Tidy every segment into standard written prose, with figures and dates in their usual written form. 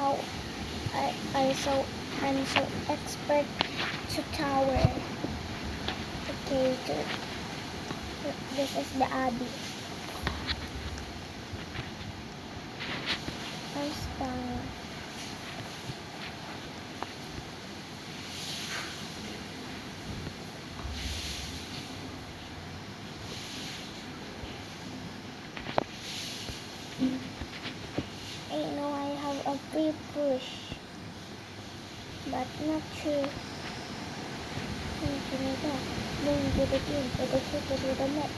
how I'm so expert to tower. Okay, this is the Abby. I'm stunned. I know I have a free push, but not true. Going to the game, to the ship, to the map.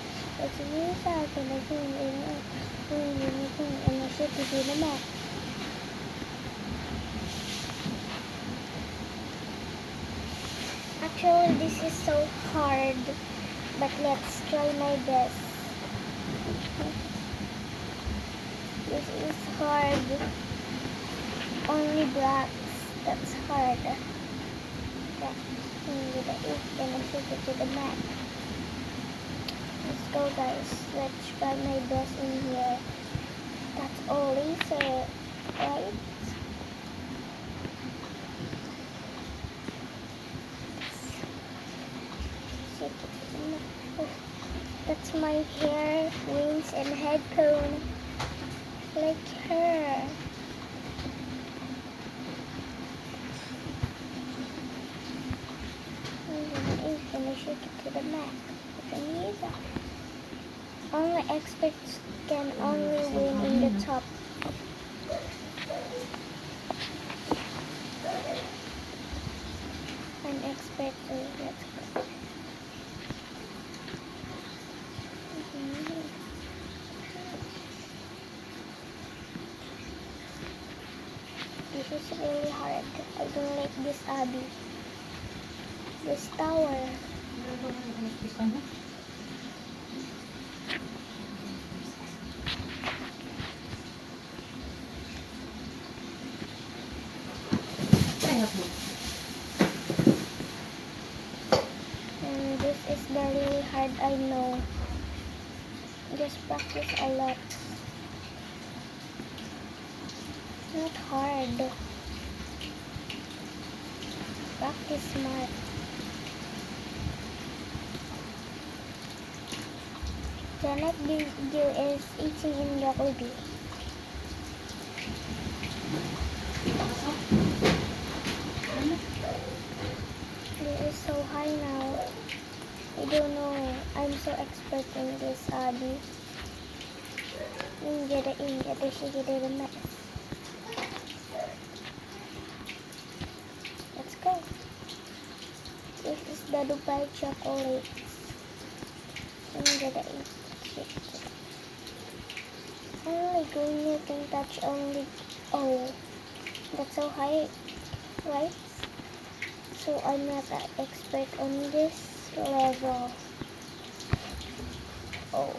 It's a new south and I think and I ship to the map. Actually, this is so hard, but let's try my best. This is hard. Only blacks. That's hard. Yeah. With the 8 and I ship it to the map. Let's go, guys. Let's try my best in here. That's all laser, right? That's my hair, wings, and head cone. Like her. I'm gonna shake it to the max. Only experts can only win in the top. An expert, let's go. This is really hard. I don't like this Abby. This tower. And this is the really hard, I know. Just practice a lot. Not hard. Practice smart. The next video is eating in the ubi. This is so high now. I don't know. I'm so expert in this Abby. The mess. Let's go. This is the Dubai chocolate. Only green you can touch only. Oh, that's so high, right? So I'm not an expert on this level. Oh.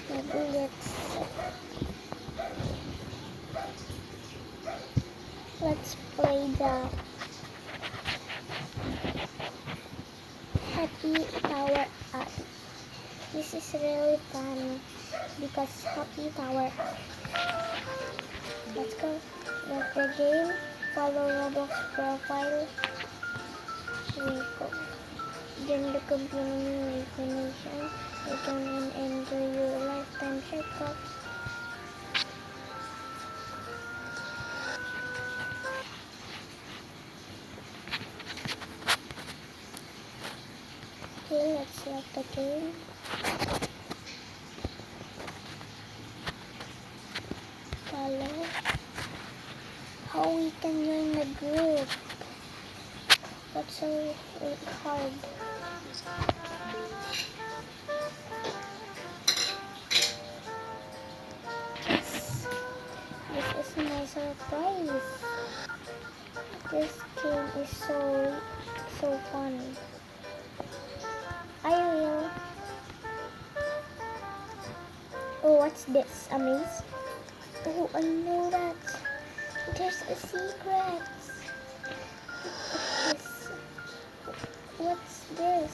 The bullets. Let's play the Happy Tower Up. This is really fun because Happy Tower Up. Let's go. Like the game, follow Roblox profile. We go. Join the community information. You can enjoy your lifetime shortcut. Okay, let's select the game. Follow. How we can join the group? That's so hard. Yes. This is my surprise. This game is so fun. I will. Oh, what's this? Amaze? Oh, I know that. There's a secret. What's this?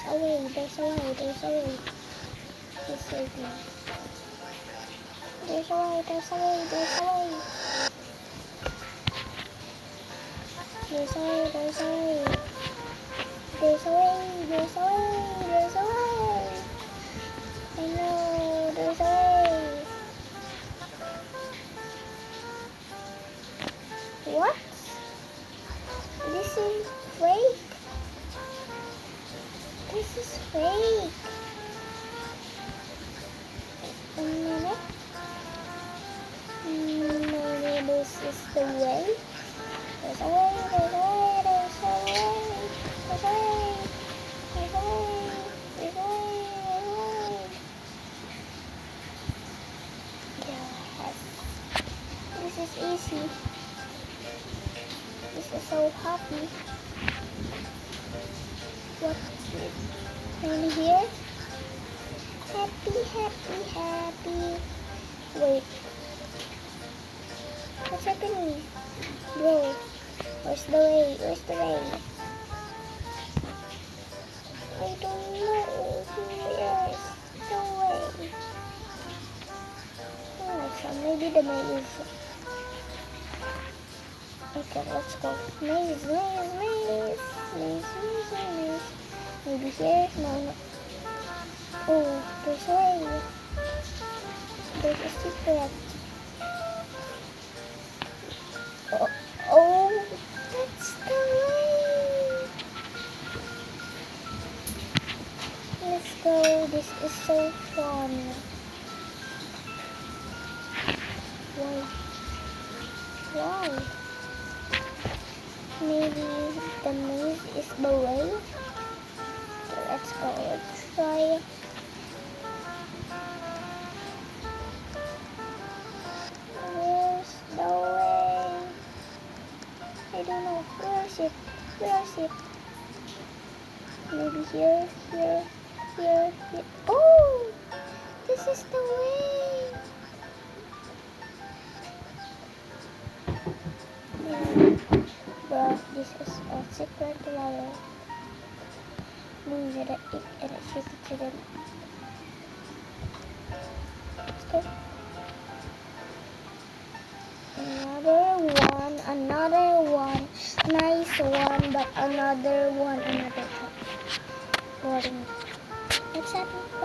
a way. There's a way. There's a way. Please save me. There's a way. There's a way. There's a way. There's a way. There's a way. There's a way. There's a way. There's a way. I know. There's a way. What? This is fake. This is fake. A minute. Maybe this is the way. There's a way. There's a way. There's a way. There's a way. There's a way. There's a way. Yes. This is easy. This is so happy. What? And here? Happy, happy, happy. Wait. What's happening? Bro, where's the way? Where's the way? I don't know. Where's the way? Oh, so maybe the maze. Okay, let's go. Maze, maze, maze. Maze, maze, maze. Maybe here? No, no. Oh, there's a way. There's a secret. Oh, oh, that's the way. Let's go. This is so fun. Why? Why? Maybe the maze is the way. So let's go. Let's try. Where's the way? I don't know. Where is it? Where is it? Maybe here, here, here, here. Oh! This is the way! Yeah. Bro, this is a secret wire. Move it and it shoot it to them. Let's go. Another one. Nice one, but another one, another one. Boring. What's happening?